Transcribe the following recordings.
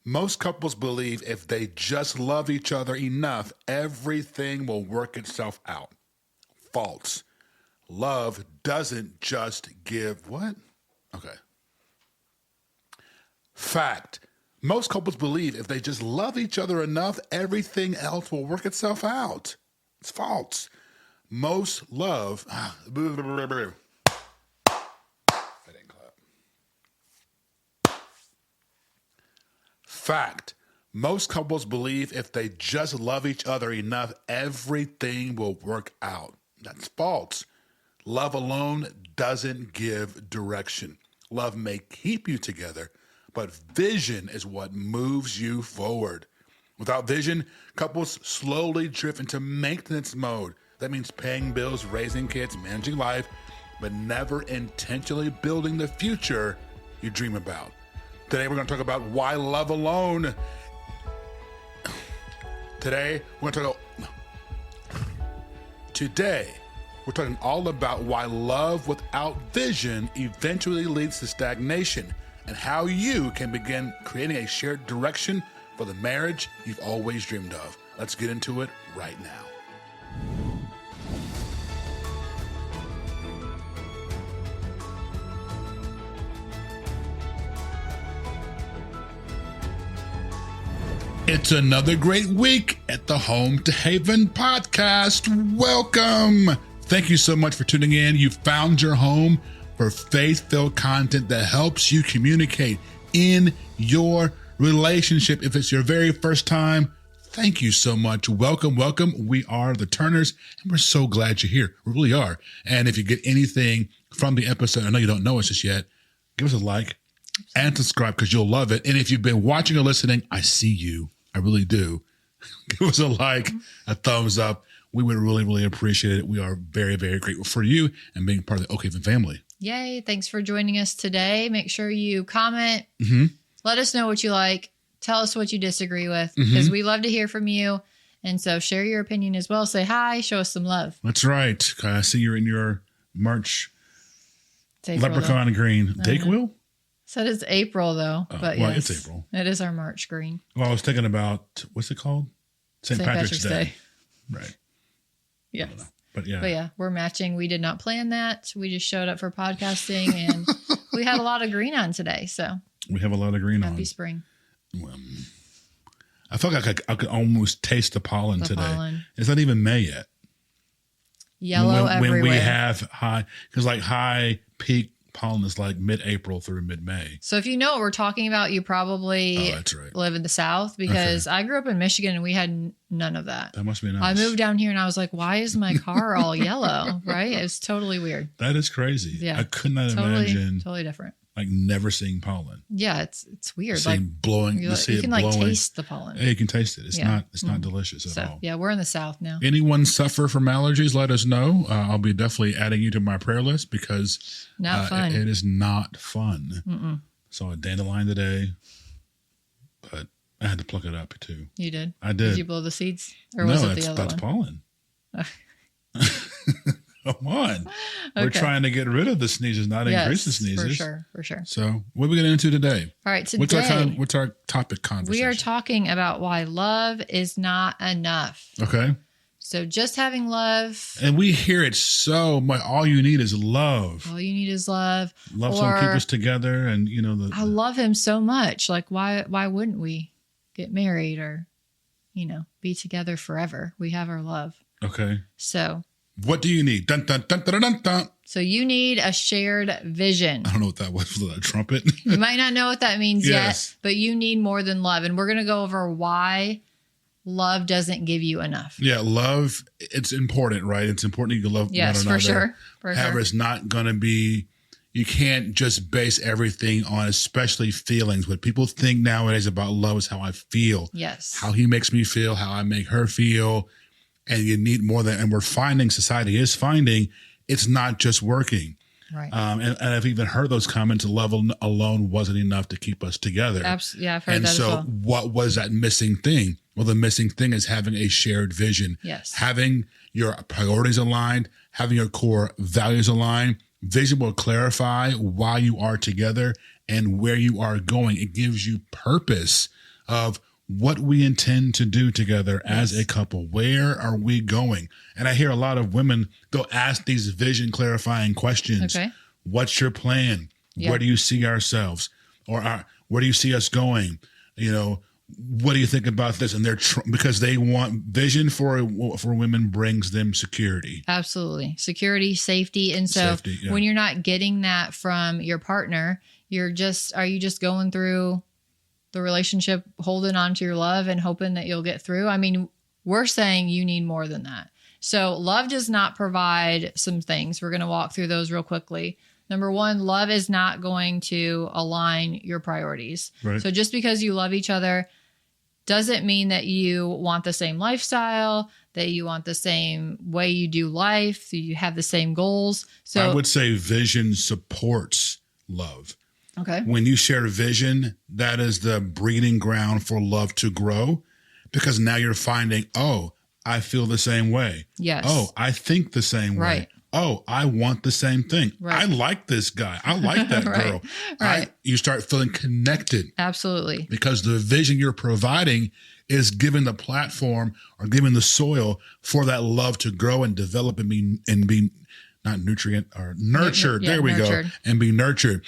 Most couples believe if they just love each other enough, everything will work itself out. False. Love doesn't just give what? Okay. Fact. Most couples believe if they just love each other enough, everything else will work itself out. It's false. Most love... That didn't clap. Fact. Most couples believe if they just love each other enough, everything will work out. That's false. Love alone doesn't give direction. Love may keep you together, but vision is what moves you forward. Without vision, couples slowly drift into maintenance mode. That means paying bills, raising kids, managing life, but never intentionally building the future you dream about. Today, we're going to talk about why love alone. Today, we're talking all about why love without vision eventually leads to stagnation and how you can begin creating a shared direction for the marriage you've always dreamed of. Let's get into it right now. It's another great week at the Home to Haven podcast. Welcome. Thank you so much for tuning in. You found your home for faith-filled content that helps you communicate in your relationship. If it's your very first time, thank you so much. Welcome, welcome. We are the Turners, and we're so glad you're here. We really are. And if you get anything from the episode, I know you don't know us just yet, give us a like and subscribe because you'll love it. And if you've been watching or listening, I see you. I really do. Give us a like, a thumbs up. We would really, really appreciate it. We are very, very grateful for you and being part of the Oak Haven family. Yay. Thanks for joining us today. Make sure you comment. Let us know what you like. Tell us what you disagree with because we love to hear from you. And so share your opinion as well. Say hi. Show us some love. That's right. I see you're in your March leprechaun green. Dayquil? Said it's April though, but well, yes, it's April. It is our March green. Well, I was thinking about, what's it called? St. Patrick's Day. Right. Yes. But yeah, we're matching. We did not plan that. We just showed up for podcasting and we had a lot of green on today. So we have a lot of green on. Happy spring. I felt like I could almost taste the pollen today. It's not even May yet. Yellow everywhere. When we have high, because like high peak pollen is like mid-April through mid-May. So if you know what we're talking about, you probably live in the South because I grew up in Michigan and we had none of that. That must be nice. I moved down here and I was like, why is my car all yellow? Right? It's totally weird. That is crazy. Yeah. I could not imagine. Totally different. Like never seeing pollen. Yeah, it's weird. Like blowing. You can blowing. Like taste the pollen. Yeah, you can taste it. It's not delicious at all. Yeah, we're in the South now. Anyone suffer from allergies? Let us know. I'll be definitely adding you to my prayer list because not fun. It is not fun. Saw a dandelion today, but I had to pluck it up too. You did? I did. Did you blow the seeds? Or was it the other that's one? pollen. Come on. We're trying to get rid of the sneezes, not increase the sneezes. For sure. So what are we getting into today? All right, today. What's our topic conversation? We are talking about why love is not enough. Okay. So just having love. And we hear it so much. All you need is love. All you need is love. Love will keep us together. And I love him so much. Like why wouldn't we get married or, be together forever? We have our love. Okay. So what do you need? Dun, dun, dun, dun, dun, dun. So you need a shared vision. I don't know what that was. Was that a trumpet? You might not know what that means yet, but you need more than love. And we're going to go over why love doesn't give you enough. Yeah, love, it's important, right? It's important you can love one another. Yes, for sure. However, it's not going to be, you can't just base everything on especially feelings. What people think nowadays about love is how I feel. Yes. How he makes me feel, how I make her feel. And you need more than, and we're finding, society is finding, it's not just working. Right. And I've even heard those comments, love alone wasn't enough to keep us together. Absolutely. Yeah, I've heard that as well. And so what was that missing thing? Well, the missing thing is having a shared vision. Yes. Having your priorities aligned, having your core values aligned. Vision will clarify why you are together and where you are going. It gives you purpose. of what we intend to do together as a couple. Where are we going? And I hear a lot of women, they'll ask these vision clarifying questions. Okay. What's your plan? Yeah. Where do you see ourselves? Or where do you see us going? What do you think about this? And they're because they want vision for women brings them security. Absolutely. Security, safety. And so when you're not getting that from your partner, are you just going through the relationship, holding on to your love and hoping that you'll get through? I mean, we're saying you need more than that. So love does not provide some things. We're going to walk through those real quickly. Number one, love is not going to align your priorities. Right. So just because you love each other doesn't mean that you want the same lifestyle, that you want the same way you do life, that you have the same goals. So I would say vision supports love. Okay. When you share vision, that is the breeding ground for love to grow, because now you're finding, oh, I feel the same way. Yes. Oh, I think the same way. Right. Oh, I want the same thing. Right. I like this guy. I like that Right. girl. Right. You start feeling connected. Absolutely. Because the vision you're providing is giving the platform or giving the soil for that love to grow and develop and be not nutrient or nurtured. Yeah, there we nurtured. go. And be nurtured.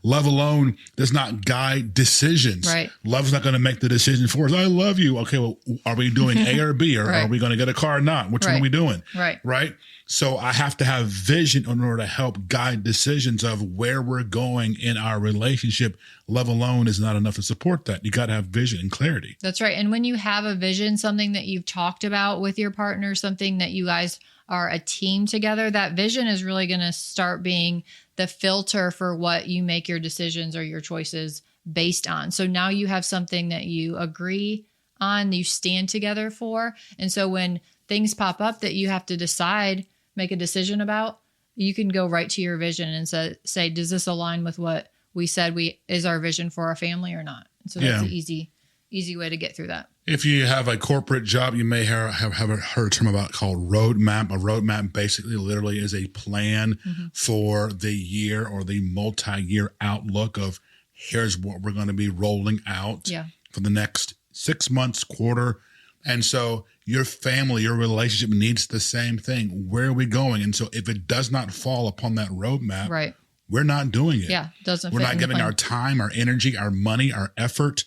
Love alone does not guide decisions. Right. Love's not going to make the decision for us. I love you. Okay, well, are we doing A or B? Or Right. are we going to get a car or not? Which one Right. are we doing? Right. Right. So I have to have vision in order to help guide decisions of where we're going in our relationship. Love alone is not enough to support that. You got to have vision and clarity. That's right. And when you have a vision, something that you've talked about with your partner, something that you guys are a team together, that vision is really going to start being the filter for what you make your decisions or your choices based on. So now you have something that you agree on, you stand together for. And so when things pop up that you have to decide, make a decision about, you can go right to your vision and say, does this align with what we said is our vision for our family or not? And so that's an easy way to get through that. If you have a corporate job, you may have heard a term called roadmap. A roadmap basically literally is a plan for the year or the multi-year outlook of here's what we're going to be rolling out for the next 6 months, quarter. And so your family, your relationship needs the same thing. Where are we going? And so if it does not fall upon that roadmap, Right. we're not doing it. Yeah. We're not giving our time, our energy, our money, our effort,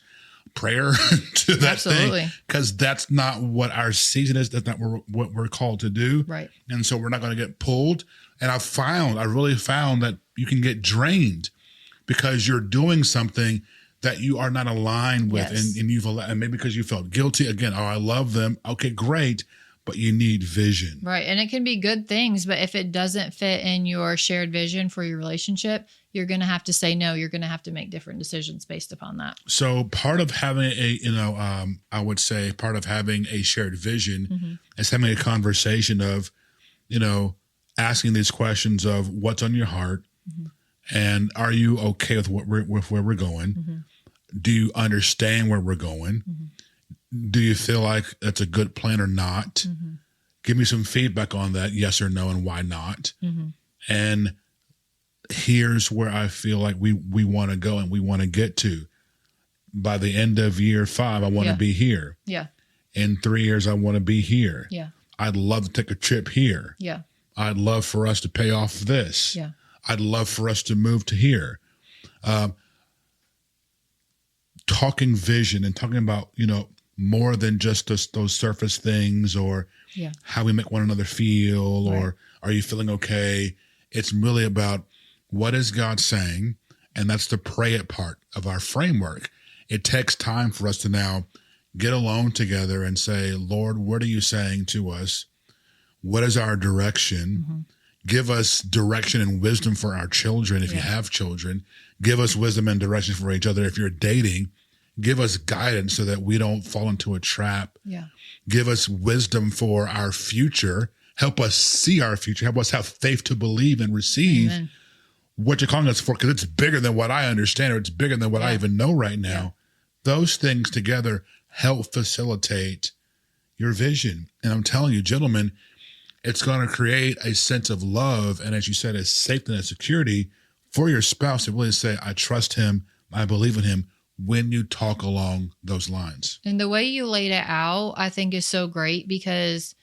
prayer to that Absolutely. thing, because that's not what our season is. That's not what we're called to do. Right. And so we're not going to get pulled. And I really found that you can get drained because you're doing something that you are not aligned with. Yes. And maybe because you felt guilty again. Oh, I love them. Okay, great. But you need vision. Right. And it can be good things, but if it doesn't fit in your shared vision for your relationship, you're going to have to say no. You're going to have to make different decisions based upon that. So part of having I would say part of having a shared vision is having a conversation of, asking these questions of what's on your heart and are you okay with where we're going? Do you understand where we're going? Do you feel like that's a good plan or not? Give me some feedback on that, yes or no, and why not? And here's where I feel like we want to go and we want to get to. By the end of year 5, I want to be here. Yeah. In 3 years, I want to be here. Yeah. I'd love to take a trip here. Yeah. I'd love for us to pay off this. Yeah. I'd love for us to move to here. Talking vision and talking about, more than just those surface things or how we make one another feel or are you feeling okay? It's really about what is God saying? And that's the pray it part of our framework. It takes time for us to now get alone together and say, Lord, what are you saying to us? What is our direction? Give us direction and wisdom for our children if you have children. Give us wisdom and direction for each other if you're dating. Give us guidance so that we don't fall into a trap. Yeah. Give us wisdom for our future. Help us see our future. Help us have faith to believe and receive what you're calling us for, because it's bigger than what I understand or it's bigger than what I even know right now. Those things together help facilitate your vision. And I'm telling you, gentlemen, it's going to create a sense of love and, as you said, a safety and a security for your spouse to really say, I trust him, I believe in him. when you talk along those lines. And the way you laid it out, I think is so great because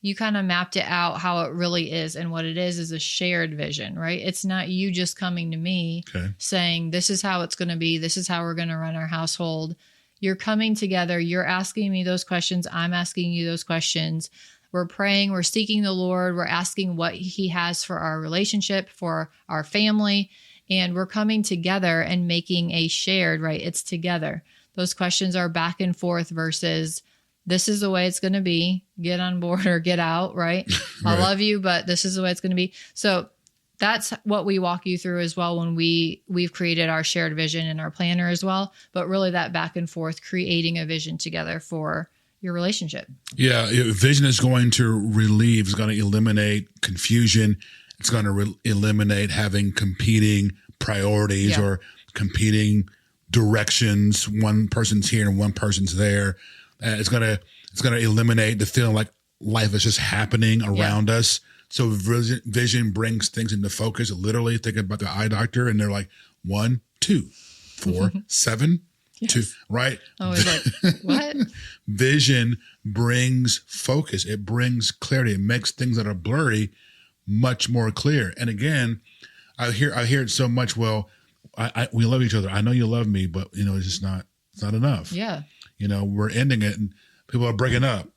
you kind of mapped it out how it really is. And what it is a shared vision, right? It's not you just coming to me saying, this is how it's going to be. This is how we're going to run our household. You're coming together. You're asking me those questions. I'm asking you those questions. We're praying. We're seeking the Lord. We're asking what he has for our relationship, for our family. And we're coming together and making a shared, right? It's together. Those questions are back and forth versus this is the way it's going to be. Get on board or get out, right? I love you, but this is the way it's going to be. So that's what we walk you through as well when we've created our shared vision in our planner as well. But really that back and forth, creating a vision together for your relationship. Yeah, vision is going to relieve, it's going to eliminate confusion. It's going to eliminate having competing priorities or competing directions. One person's here and one person's there. It's going to eliminate the feeling like life is just happening around us. So vision brings things into focus. Literally, think about the eye doctor, and they're like 1, 2, 4, 7, 2. Right? I was like, what? Vision brings focus. It brings clarity. It makes things that are blurry much more clear. And again, I hear it so much. Well, we love each other. I know you love me, but it's just not enough. Yeah. We're ending it and people are breaking up.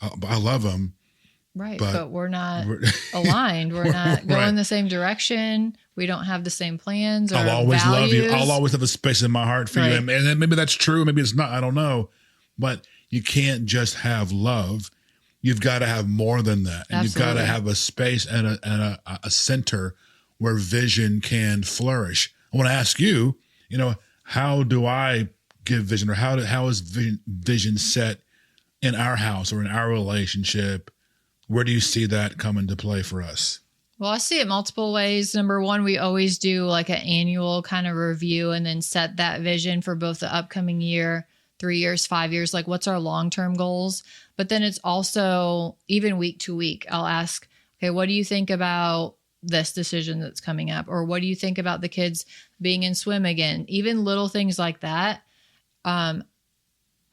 I love them. Right. But we're not aligned. We're not going the same direction. We don't have the same plans or I'll always values. love you. I'll always have a space in my heart for you. And maybe that's true. Maybe it's not. I don't know. But you can't just have love. You've got to have more than that. And you've got to have a space and a center where vision can flourish. I want to ask you, how do I give vision, or how is vision set in our house or in our relationship? Where do you see that come into play for us? Well, I see it multiple ways. Number one, we always do like an annual kind of review and then set that vision for both the upcoming year, 3 years, 5 years, like what's our long-term goals? But then it's also even week to week, I'll ask, okay, what do you think about this decision that's coming up? Or what do you think about the kids being in swim again? Even little things like that. I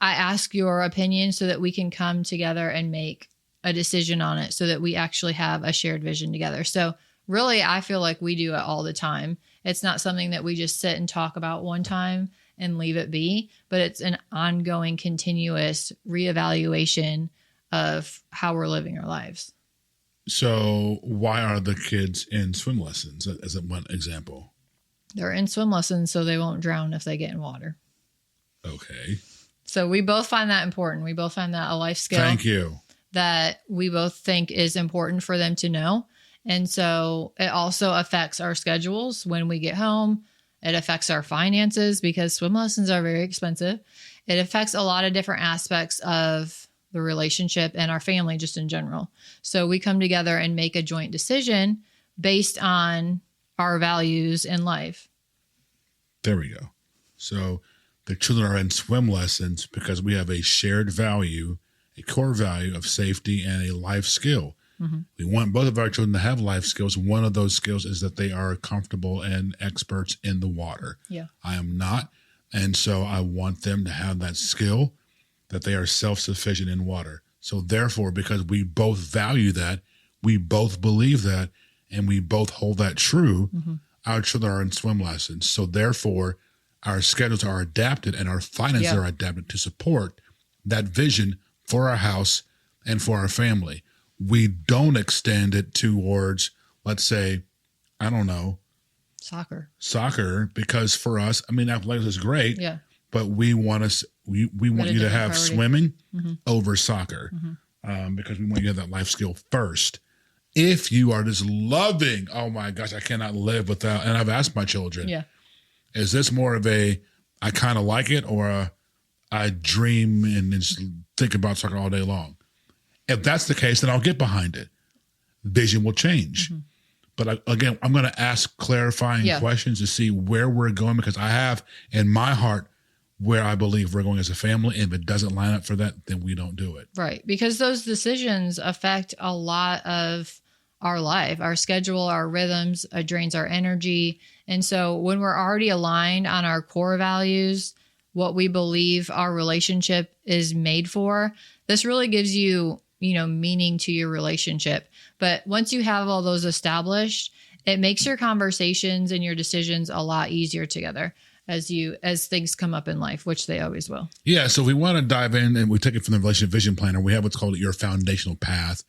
ask your opinion so that we can come together and make a decision on it so that we actually have a shared vision together. So really, I feel like we do it all the time. It's not something that we just sit and talk about one time and leave it be, but it's an ongoing, continuous reevaluation of how we're living our lives. So why are the kids in swim lessons as one example? They're in swim lessons so they won't drown if they get in water. Okay. So we both find that important. We both find that a life skill. Thank you. That we both think is important for them to know. And so it also affects our schedules when we get home. It affects our finances because swim lessons are very expensive. It affects a lot of different aspects of the relationship and our family just in general. So we come together and make a joint decision based on our values in life. There we go. So the children are in swim lessons because we have a shared value, a core value of safety and a life skill. Mm-hmm. We want both of our children to have life skills. One of those skills is that they are comfortable and experts in the water. Yeah. I am not. And so I want them to have that skill, that they are self-sufficient in water. So therefore, because we both value that, we both believe that, and we both hold that true, our children are in swim lessons. So therefore, our schedules are adapted and our finances are adapted to support that vision for our house and for our family. We don't extend it towards, let's say, I don't know, soccer, because for us, I mean, athletics is great, but we want you to have swimming over soccer because we want you to have that life skill first. If you are just loving, oh my gosh, I cannot live without, and I've asked my children, is this more of a, I kind of like it, or I dream and just think about soccer all day long? If that's the case, then I'll get behind it. Vision will change. But again, I'm going to ask clarifying questions to see where we're going, because I have in my heart where I believe we're going as a family. And if it doesn't line up for that, then we don't do it. Right. Because those decisions affect a lot of our life, our schedule, our rhythms, it drains our energy. And so when we're already aligned on our core values, what we believe our relationship is made for, this really gives you, meaning to your relationship. But once you have all those established, it makes your conversations and your decisions a lot easier together as things come up in life, which they always will. Yeah. So we want to dive in, and we take it from the Relationship Vision Planner. We have what's called your foundational path,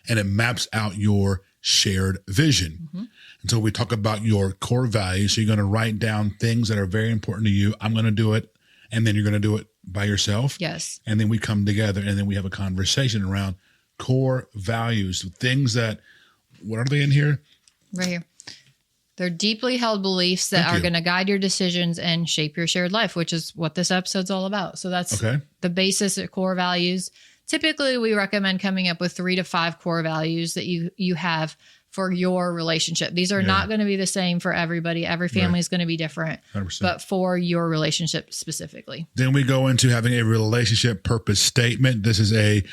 and it maps out your shared vision. Mm-hmm. And so we talk about your core values. So you're going to write down things that are very important to you. I'm going to do it. And then you're going to do it by yourself. Yes. And then we come together and then we have a conversation around core values, things that, what are they in here? Right here. They're deeply held beliefs that are going to guide your decisions and shape your shared life, which is what this episode's all about. So that's the basis of core values. Typically, we recommend coming up with 3 to 5 core values that you have for your relationship. These are not going to be the same for everybody. Every family is going to be different, 100%. But for your relationship specifically. Then we go into having a relationship purpose statement. This is a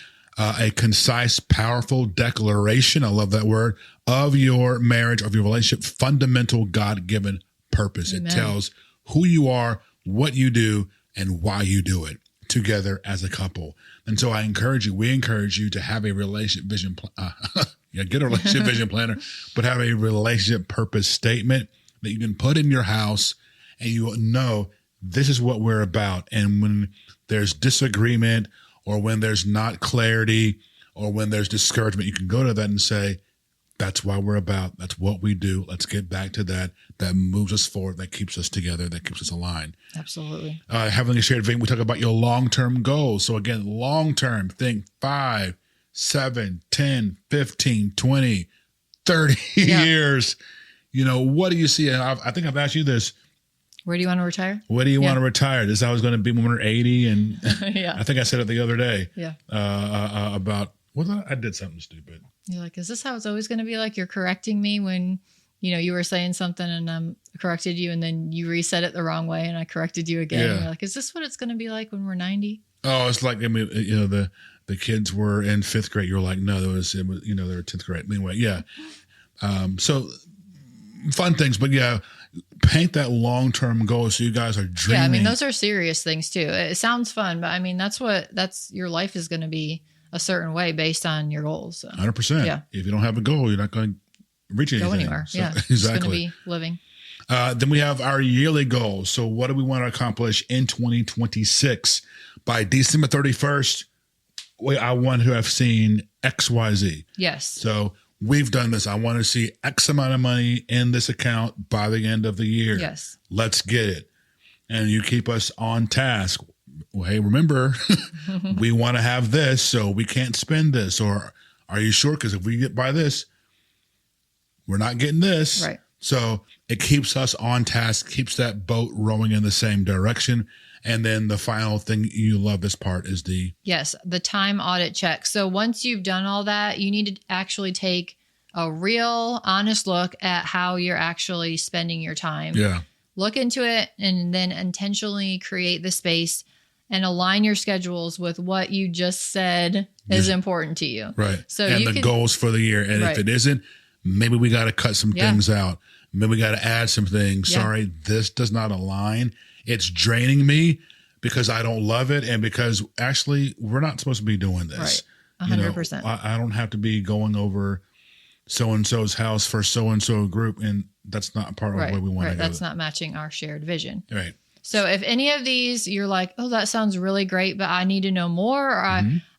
concise, powerful declaration. I love that word, of your marriage, of your relationship, fundamental God-given purpose. Amen. It tells who you are, what you do, and why you do it together as a couple. And so we encourage you to have a relationship vision, get a relationship vision planner, but have a relationship purpose statement that you can put in your house, and you will know this is what we're about. And when there's disagreement, or when there's not clarity, or when there's discouragement, you can go to that and say, that's why we're about. That's what we do. Let's get back to that. That moves us forward. That keeps us together. That keeps us aligned. Absolutely. Having a shared vision, we talk about your long-term goals. So again, long-term, think 5, 7, 10, 15, 20, 30 years. What do you see? And I think I've asked you this. Where do you want to retire? Where do you want to retire? This is how I was going to be when we're 80. And yeah. I think I said it the other day. Yeah. About, I did something stupid. You're like, is this how it's always going to be? Like, you're correcting me when, you were saying something and I corrected you, and then you reset it the wrong way and I corrected you again. Yeah. You're like, is this what it's going to be like when we're 90? Oh, it's like, the kids were in 5th grade. You were like, no, it was they were 10th grade. Anyway, yeah. So fun things, but yeah, paint that long-term goal so you guys are dreaming. Yeah, those are serious things too. It sounds fun, but that's your life is going to be a certain way based on your goals. So. 100%. Yeah. If you don't have a goal, you're not going to reach anything. Go anywhere. So, yeah. Exactly. It's going to be living. Then we have our yearly goals. So what do we want to accomplish in 2026? By December 31st, I want to have seen XYZ. Yes. So we've done this. I want to see X amount of money in this account by the end of the year. Yes. Let's get it. And you keep us on task. Well, hey, remember, we want to have this, so we can't spend this. Or are you sure? Because if we get by this, we're not getting this. Right. So it keeps us on task, keeps that boat rowing in the same direction. And then the final thing, you love this part, is the time audit check. So once you've done all that, you need to actually take a real honest look at how you're actually spending your time. Yeah. Look into it and then intentionally create the space and align your schedules with what you just said is important to you. Right. So and the goals for the year. And if it isn't, maybe we got to cut some things out. Maybe we got to add some things. Yeah. Sorry, this does not align. It's draining me because I don't love it. And because actually we're not supposed to be doing this. Right. 100%. I don't have to be going over so-and-so's house for so-and-so group. And that's not part of the way we want to go. That's not matching our shared vision. Right. So if any of these you're like, oh, that sounds really great, but I need to know more, or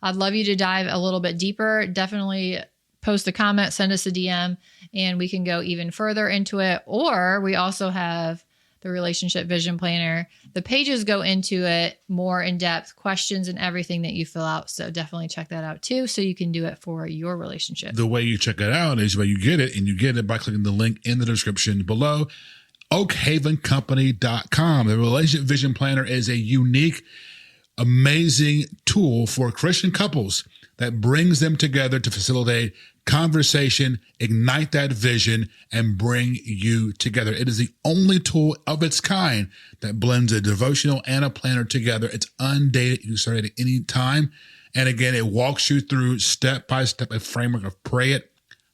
I'd love you to dive a little bit deeper, definitely post a comment, send us a DM, and we can go even further into it. Or we also have the Relationship Vision Planner. The pages go into it more in depth, questions and everything that you fill out. So definitely check that out too, so you can do it for your relationship. The way you check it out is where you get it, and you get it by clicking the link in the description below. oakhavencompany.com. The Relationship Vision Planner is a unique, amazing tool for Christian couples that brings them together to facilitate conversation, ignite that vision, and bring you together. It is the only tool of its kind that blends a devotional and a planner together. It's undated. You can start it at any time. And again, it walks you through step by step a framework of pray it,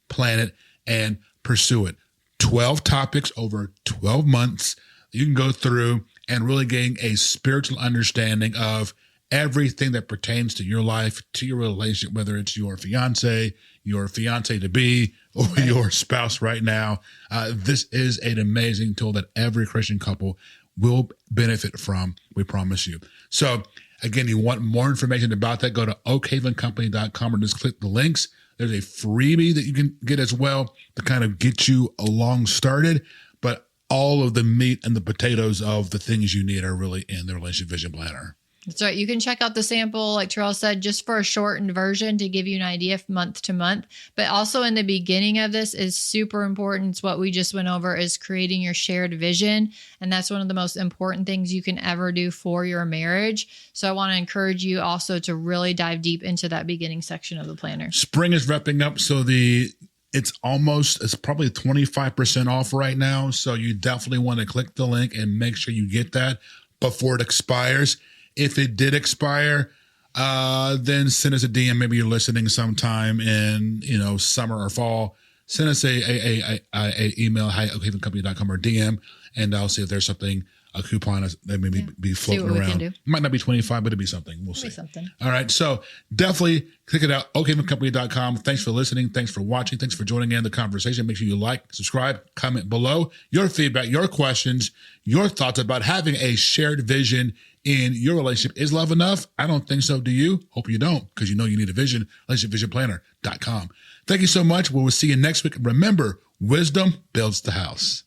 plan it, and pursue it. 12 topics over 12 months. You can go through and really getting a spiritual understanding of everything that pertains to your life, to your relationship, whether it's your fiance to be, or your spouse right now. This is an amazing tool that every Christian couple will benefit from. We promise you. So again, you want more information about that, go to oakhavencompany.com or just click the links. There's a freebie that you can get as well to kind of get you along started. But all of the meat and the potatoes of the things you need are really in the Relationship Vision Planner. That's right. You can check out the sample, like Terrell said, just for a shortened version to give you an idea month to month. But also in the beginning of this is super important. It's what we just went over, is creating your shared vision. And that's one of the most important things you can ever do for your marriage. So I want to encourage you also to really dive deep into that beginning section of the planner. Spring is wrapping up. So it's probably 25% off right now. So you definitely want to click the link and make sure you get that before it expires. If it did expire, then send us a DM. Maybe you're listening sometime in, summer or fall. Send us a email, hi@oakhavencompany.com, or DM, and I'll see if there's something, a coupon that may be floating around. It might not be 25, but it'll be something. We'll see. All right. So definitely click it out, oakhavencompany.com. Thanks for listening. Thanks for watching. Thanks for joining in the conversation. Make sure you like, subscribe, comment below your feedback, your questions, your thoughts about having a shared vision in your relationship. Is love enough? I don't think so. Do you? Hope you don't, because you need a vision. RelationshipVisionPlanner.com. Thank you so much. We will see you next week. Remember, wisdom builds the house.